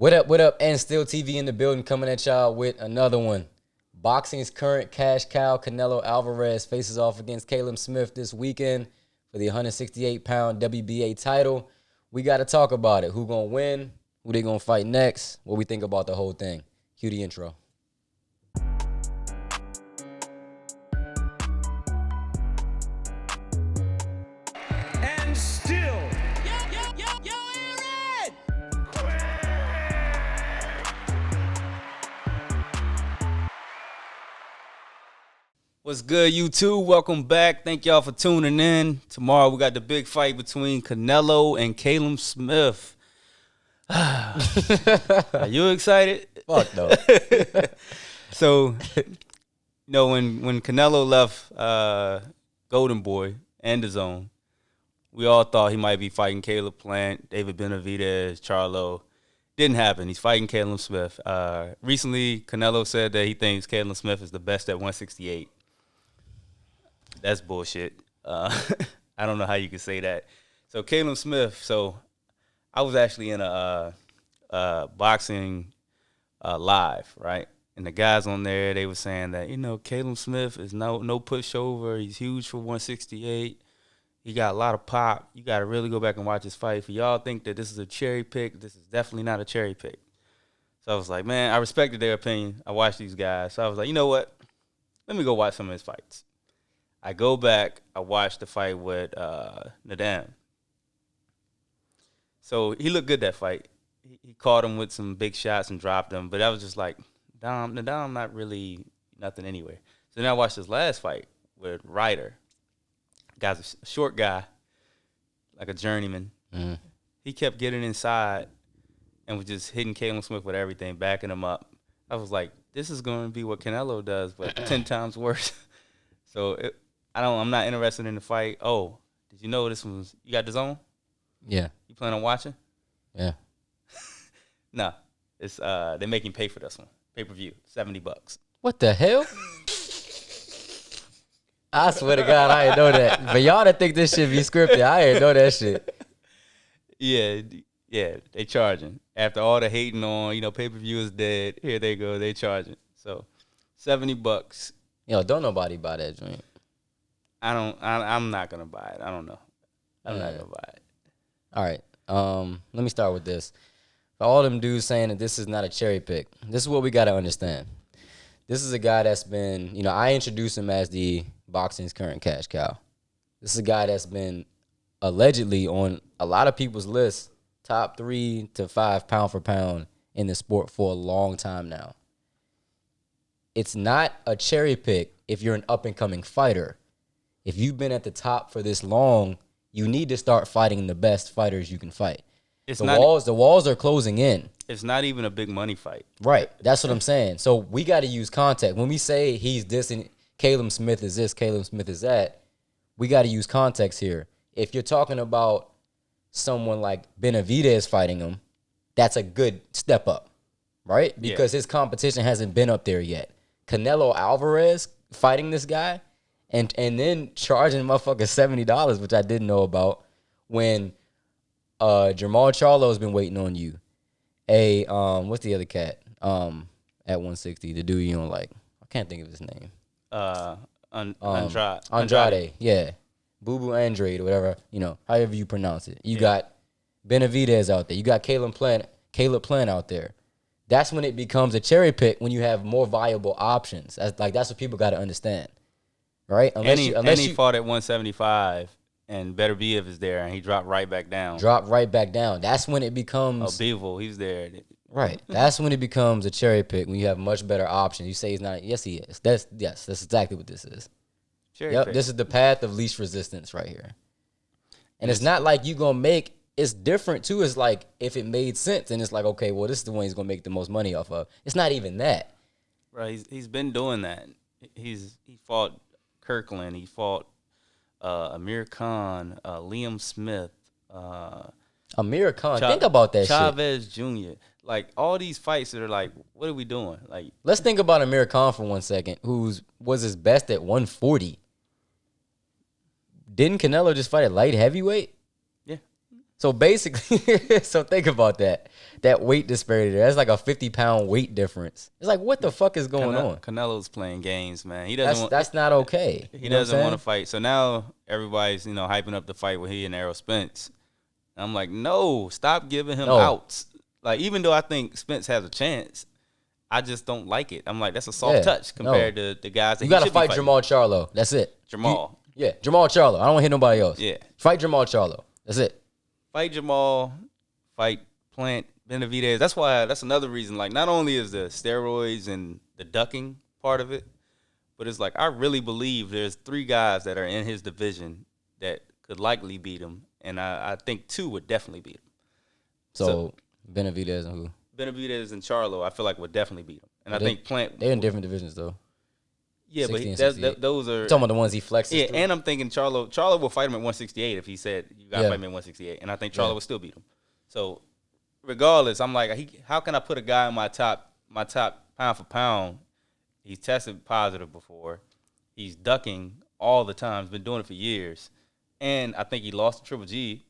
What up, AndStilltv in the building, coming at y'all with another one. Boxing's current cash cow, Canelo Alvarez, faces off against Callum Smith this weekend for the 168-pound WBA title. We got to talk about it. Who gonna win? Who they gonna fight next? What we think about the whole thing. Cue the intro. And still. What's good, YouTube? Welcome back. Thank y'all for tuning in. Tomorrow we got the big fight between Canelo and Callum Smith. Are you excited? Fuck no. So, when Canelo left Golden Boy and the Zone, we all thought he might be fighting Caleb Plant, David Benavidez, Charlo. Didn't happen. He's fighting Callum Smith. Recently, Canelo said that he thinks Callum Smith is the best at 168. That's bullshit. I don't know how you can say that. So Callum Smith. So I was actually in a boxing live, right? And the guys on there, they were saying that Callum Smith is no pushover. He's huge for 168. He got a lot of pop. You got to really go back and watch his fight. For y'all think that this is a cherry pick, this is definitely not a cherry pick. So I was like, man, I respected their opinion. I watched these guys. So I was like, you know what? Let me go watch some of his fights. I go back, I watched the fight with Nadam. So he looked good that fight. He caught him with some big shots and dropped him, but I was just like, Nadam not really nothing anyway. So then I watched his last fight with Ryder. Guy's a short guy, like a journeyman. Mm. He kept getting inside and was just hitting Callum Smith with everything, backing him up. I was like, this is going to be what Canelo does, but 10 times worse. So I'm not interested in the fight. Oh, did you know this was, you got the Zone? Yeah. You plan on watching? Yeah. No. It's they make him pay for this one. Pay-per-view, $70. What the hell? I swear to God, I didn't know that. But y'all that think this shit be scripted, I didn't know that shit. Yeah, they charging. After all the hating on, pay-per-view is dead. Here they go, they charging. So, $70. Yo, don't nobody buy that joint. I'm not gonna buy it. I don't know. I'm not gonna buy it. All right. Let me start with this. For all them dudes saying that this is not a cherry pick, this is what we gotta understand. This is a guy that's been, I introduced him as the boxing's current cash cow. This is a guy that's been allegedly on a lot of people's lists, top 3 to 5 pound for pound in the sport for a long time now. It's not a cherry pick if you're an up-and-coming fighter. If you've been at the top for this long, you need to start fighting the best fighters you can fight. The walls are closing in. It's not even a big money fight. Right. That's what I'm saying. So we got to use context. When we say he's this and Callum Smith is this, Callum Smith is that, we got to use context here. If you're talking about someone like Benavidez fighting him, that's a good step up, right? Because his competition hasn't been up there yet. Canelo Alvarez fighting this guy and then charging motherfuckers $70, which I didn't know about, when Jamal Charlo's been waiting on you. What's the other cat at 160? The dude you don't like. I can't think of his name. Andrade. Yeah. Boo Boo Andrade or whatever, however you pronounce it. You got Benavidez out there. You got Caleb Plant out there. That's when it becomes a cherry pick, when you have more viable options. That's what people got to understand. Right? Unless he fought at 175 and Beterbiev is there and he dropped right back down. That's when it becomes Bevel, he's there. Right. That's when it becomes a cherry pick, when you have much better options. You say he's not. Yes, he is. That's exactly what this is. Cherry pick. This is the path of least resistance right here. And it's not like you going to make, it's different too. It's like if it made sense and it's like, okay, well, this is the one he's going to make the most money off of. It's not even that. Right. He's been doing that. He fought Kirkland. He fought Amir Khan, Liam Smith. Amir Khan. Think about that Chavez Jr. Like, all these fights that are like, what are we doing? Like, let's think about Amir Khan for 1 second, was his best at 140. Didn't Canelo just fight at light heavyweight? Yeah. So basically, so think about that. That weight disparity there. That's like a 50-pound weight difference. It's like, what the fuck is going on? Canelo's playing games, man. He doesn't. That's not okay. He doesn't want to fight. So now everybody's hyping up the fight with he and Errol Spence. And I'm like, no, stop giving him outs. Like, even though I think Spence has a chance, I just don't like it. I'm like, that's a soft touch compared to the guys that you got to fight Jamal Charlo. That's it. Jamal. Jamal Charlo. I don't want to hit nobody else. Yeah. Fight Jamal Charlo. That's it. Fight Jamal. Fight Plant. Benavidez. That's another reason. Like, not only is the steroids and the ducking part of it, but it's like I really believe there's 3 guys that are in his division that could likely beat him, and I think 2 would definitely beat him. So Benavidez and who? Benavidez and Charlo, I feel like would definitely beat him, and I think Plant. They're in different divisions though. Yeah, but those are you're talking about the ones he flexes. Yeah, through. And I'm thinking Charlo will fight him at 168 if he said you got to fight him at 168, and I think Charlo would still beat him. So. Regardless, I'm like, how can I put a guy in my top pound for pound? He's tested positive before. He's ducking all the time. He's been doing it for years. And I think he lost to Triple G.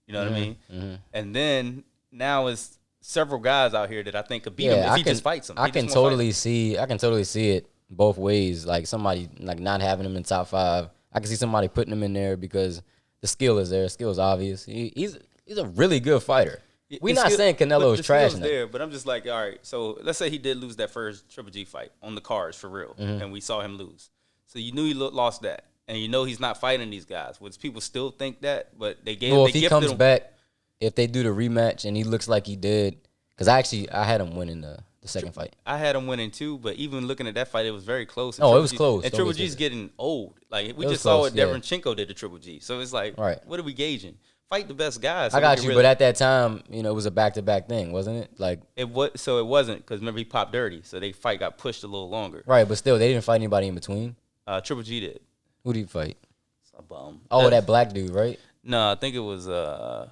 You know what I mean? Mm-hmm. And then now it's several guys out here that I think could beat him if he just fights him. I can totally see it both ways. Like somebody like not having him in top 5. I can see somebody putting him in there because the skill is there. The skill is obvious. He's a really good fighter. We're not saying Canelo is trash now. There, but I'm just like, all right, so let's say he did lose that first Triple G fight on the cards for real, and we saw him lose. So you knew he lost that, and you know he's not fighting these guys. Would people still think that? But they gave him. Well, if he comes back, if they do the rematch and he looks like he did, because I had him winning the second fight. I had him winning too, but even looking at that fight, it was very close. Oh, it was close. And Triple G's getting old. Like we just saw what Derenchenko did to Triple G. So it's like, what are we gauging? Fight the best guys. So I got you, but at that time, it was a back-to-back thing, wasn't it? Like it wasn't because remember he popped dirty, so they fight got pushed a little longer. Right, but still, they didn't fight anybody in between. Triple G did. Who did he fight? It's a bum. Oh, that black dude, right? No, I think it was It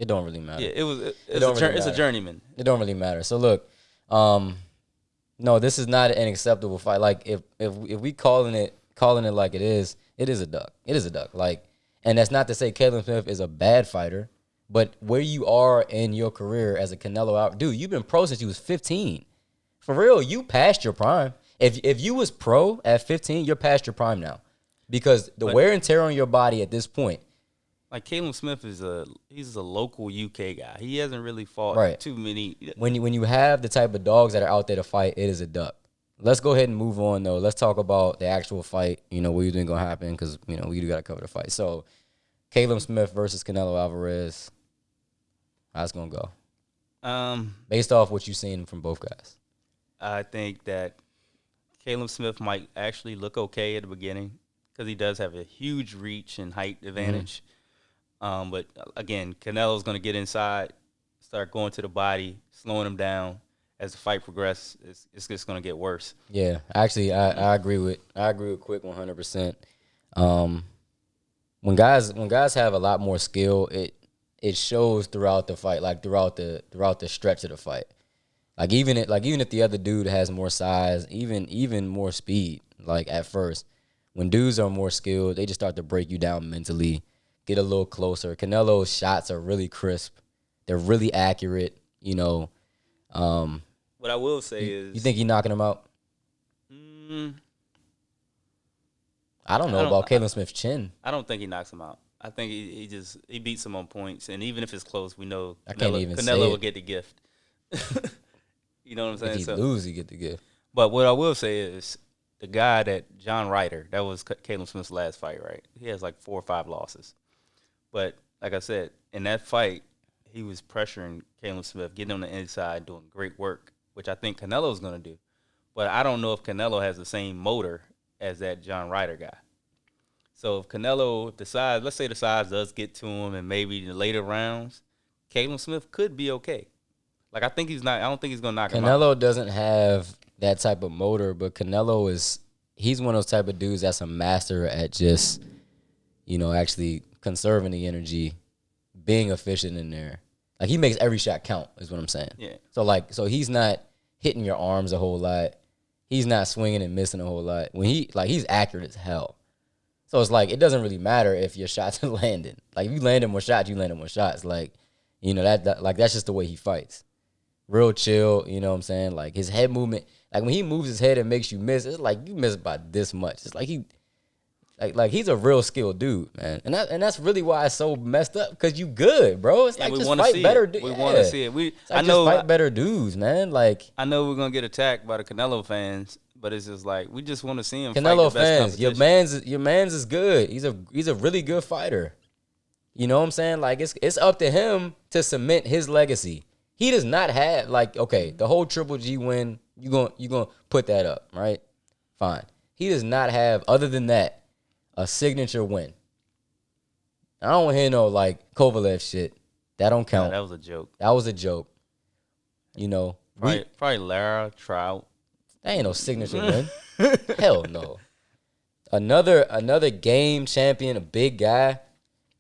don't really matter. Yeah, it's a journeyman. It don't really matter. So look, no, this is not an acceptable fight. Like if we calling it like it is a duck. It is a duck. Like. And that's not to say Callum Smith is a bad fighter, but where you are in your career as a Canelo Alvarez, dude, you've been pro since you was 15. For real, you passed your prime. If you was pro at 15, you're past your prime now, because the wear and tear on your body at this point. Like Callum Smith he's a local UK guy. He hasn't really fought too many. When you have the type of dogs that are out there to fight, it is a duck. Let's go ahead and move on, though. Let's talk about the actual fight, what you think going to happen, because, we do got to cover the fight. So, Callum Smith versus Canelo Alvarez, how's it going to go? Based off what you've seen from both guys. I think that Callum Smith might actually look okay at the beginning because he does have a huge reach and height advantage. Mm-hmm. But, again, Canelo's going to get inside, start going to the body, slowing him down. As the fight progresses, it's just going to get worse. Yeah, actually, I agree with Quick 100%. When guys have a lot more skill, it shows throughout the fight, like throughout the stretch of the fight. Like even if the other dude has more size, even more speed, like at first, when dudes are more skilled, they just start to break you down mentally, get a little closer. Canelo's shots are really crisp, they're really accurate. What I will say is... You think he's knocking him out? I don't know about Callum Smith's chin. I don't think he knocks him out. I think he beats him on points. And even if it's close, we know Canelo will get the gift. You know what I'm saying? If he lose, he get the gift. But what I will say is the guy John Ryder, that was Callum Smith's last fight, right? He has like 4 or 5 losses. But like I said, in that fight, he was pressuring Callum Smith, getting on the inside, doing great work, which I think Canelo's going to do. But I don't know if Canelo has the same motor as that John Ryder guy. So if let's say the size does get to him and maybe in the later rounds, Callum Smith could be okay. Like I don't think he's going to knock him out. Canelo doesn't have that type of motor, but he's one of those type of dudes that's a master at just, actually conserving the energy, being efficient in there. Like he makes every shot count is what I'm saying. Yeah. So he's not hitting your arms a whole lot. He's not swinging and missing a whole lot. When he's accurate as hell. So it's like it doesn't really matter if your shots are landing. Like if you landing more shots, you landing more shots. Like, you know, that like that's just the way he fights. Real chill, you know what I'm saying? Like his head movement, like when he moves his head and makes you miss, it's like you miss by this much. It's like like he's a real skilled dude, man. And that's really why it's so messed up, because you good, bro. It's like we just wanna fight see better it. dudes. We want to see it. I know just fight better dudes, man. Like I know we're gonna get attacked by the Canelo fans, but it's just like we just want to see him Canelo fight the best fans, your man's is good. He's a really good fighter. You know what I'm saying? Like it's up to him to cement his legacy. He does not have like, okay, the whole Triple G win, you gonna put that up, right? Fine. He does not have, other than that, a signature win. I don't want to hear no like Kovalev shit. That don't count. Nah, that was a joke. That was a joke. You know, Probably Lara, Trout. that ain't no signature win. Hell no. Another game champion, a big guy.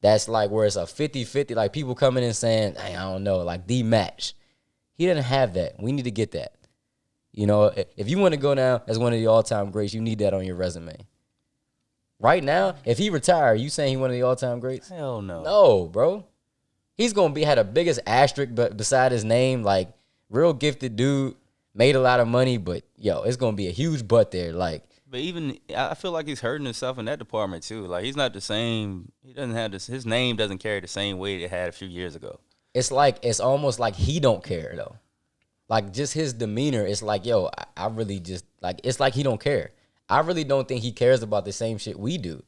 That's like where it's a 50-50. Like people coming in saying, hey, I don't know, like the match. He didn't have that. We need to get that. You know, if you want to go down as one of the all-time greats, you need that on your resume. Right now, if he retired, you saying he one of the all-time greats? Hell no. No, bro. He's gonna had the biggest asterisk but beside his name, like real gifted dude, made a lot of money, but yo, it's gonna be a huge butt there. Like, But even I feel like he's hurting himself in that department too. Like he's not the same. He doesn't have this. His name doesn't carry the same weight it had a few years ago. it's almost like he don't care though. Like just his demeanor, it's like, yo, I really just like it's like he don't care. I really don't think he cares about the same shit we do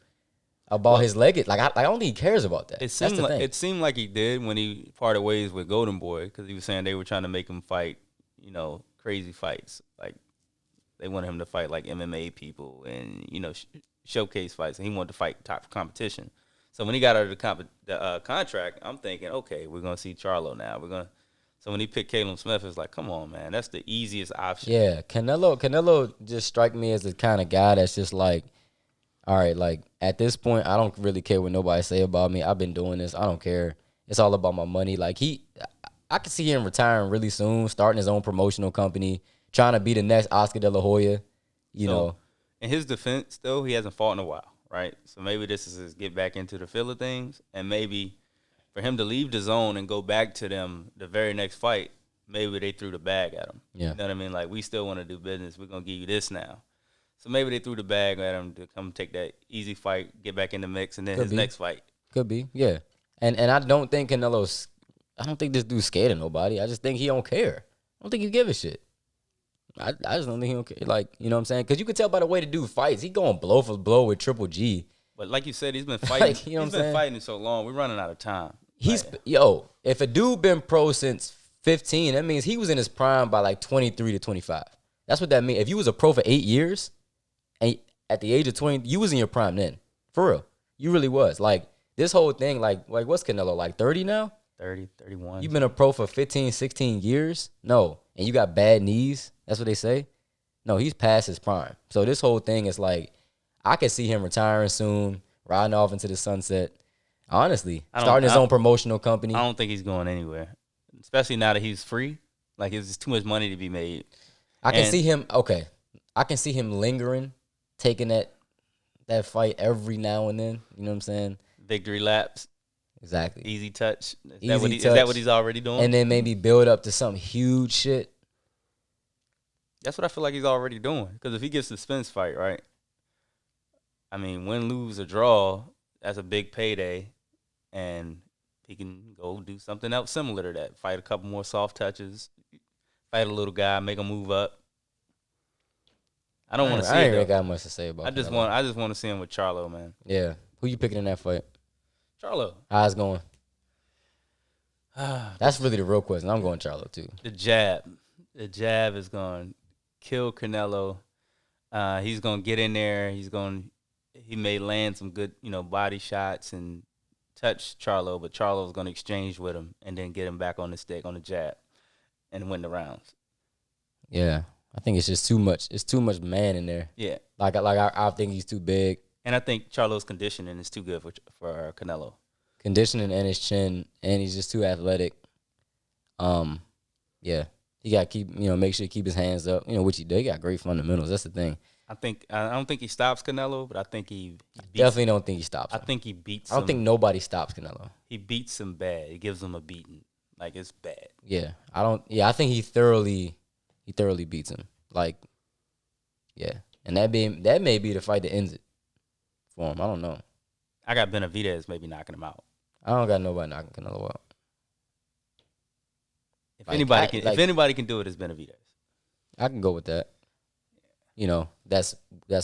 about his legacy. Like I don't think he cares about that. It That's seemed the like thing. it seemed like he did when he parted ways with Golden Boy, because he was saying they were trying to make him fight, you know, crazy fights. Like they wanted him to fight like MMA people and, you know, showcase fights, and he wanted to fight top competition. So when he got out of the contract, I'm thinking, okay, we're gonna see Charlo now. So when he picked Callum Smith, it's like, come on, man, that's the easiest option. Yeah, Canelo just strike me as the kind of guy that's just like, all right, like at this point, I don't really care what nobody say about me. I've been doing this. I don't care. It's all about my money. Like I could see him retiring really soon, starting his own promotional company, trying to be the next Oscar De La Hoya. You know, in his defense, though, he hasn't fought in a while, right? So maybe this is his get back into the feel of things, and maybe for him to leave the zone and go back to them the very next fight, maybe they threw the bag at him. Yeah. You know what I mean? Like, we still want to do business. We're going to give you this now. So maybe they threw the bag at him to come take that easy fight, get back in the mix, and then his next fight. Could be, yeah. And I don't think I don't think this dude's scared of nobody. I just think he don't care. I don't think he give a shit. I just don't think he don't care. Like, you know what I'm saying? Because you could tell by the way the dude fights. He going blow for blow with Triple G. But like you said, he's been fighting. Like, you know he's what I'm been saying? fighting so long. We're running out of time. If a dude been pro since 15, that means he was in his prime by like 23 to 25. That's what that means. If you was a pro for 8 years, and at the age of 20, you was in your prime then. For real. You really was. Like, this whole thing, like what's Canelo, like 30 now? 30, 31. You've been a pro for 15, 16 years? No. And you got bad knees? That's what they say? No, he's past his prime. So this whole thing is like, I could see him retiring soon, riding off into the sunset. Honestly, starting his own promotional company. I don't think he's going anywhere, especially now that he's free. Like, it's just too much money to be made. I can see him lingering, taking that fight every now and then. You know what I'm saying? Victory laps. Exactly. Easy touch. Is Touch. that what he's already doing? And then maybe build up to some huge shit. That's what I feel like he's already doing. Because if he gets the Spence fight, right? I mean, win, lose, or draw, that's a big payday. And he can go do something else similar to that. Fight a couple more soft touches. Fight a little guy, make him move up. I don't want to see it. I ain't really got much to say about I just want to see him with Charlo, man. Yeah. Who you picking in that fight? Charlo. How's it going? That's really the real question. I'm going Charlo too. The jab. The jab is going to kill Canelo. He's going to get in there. He may land some good, body shots and touch Charlo, but Charlo's going to exchange with him and then get him back on the stick, on the jab, and win the rounds. Yeah. I think it's just too much. It's too much man in there. Yeah. Like I think he's too big. And I think Charlo's conditioning is too good for Canelo. Conditioning and his chin, and he's just too athletic. Yeah. He got to keep, make sure he keep his hands up, which he did. He got great fundamentals. That's the thing. I don't think he stops Canelo, but I think he beats Definitely don't think he stops I him. think he beats I don't him. think nobody stops Canelo. He beats him bad. He gives him a beating. Like, it's bad. Yeah, I think he thoroughly beats him. Like, yeah, and that may be the fight that ends it for him. I don't know. I got Benavidez maybe knocking him out. I don't got nobody knocking Canelo out. If Like, if anybody can do it, it's Benavidez. I can go with that. You know, that's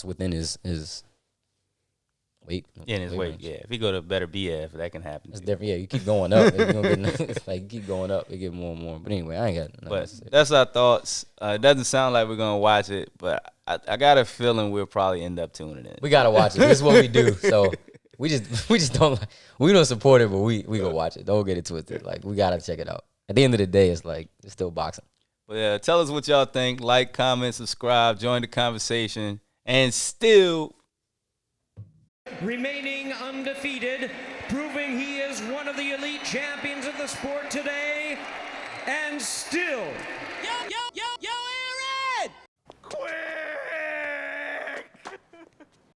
within his weight. In his weight, range. yeah. If he go to better BF, that can happen. That's too. different. Yeah, you keep going up. It's gonna get, it's like you keep going up, it get more and more. But anyway, I ain't got nothing But else to say. that's our thoughts. It doesn't sound like we're gonna watch it, but I got a feeling we'll probably end up tuning in. We gotta watch it. This is what we do. So we just don't support it, but we go watch it. Don't get it twisted. Like, we gotta check it out. At the end of the day, it's like it's still boxing. But yeah, tell us what y'all think. Like, comment, subscribe, join the conversation, and still. Remaining undefeated, proving he is one of the elite champions of the sport today, and still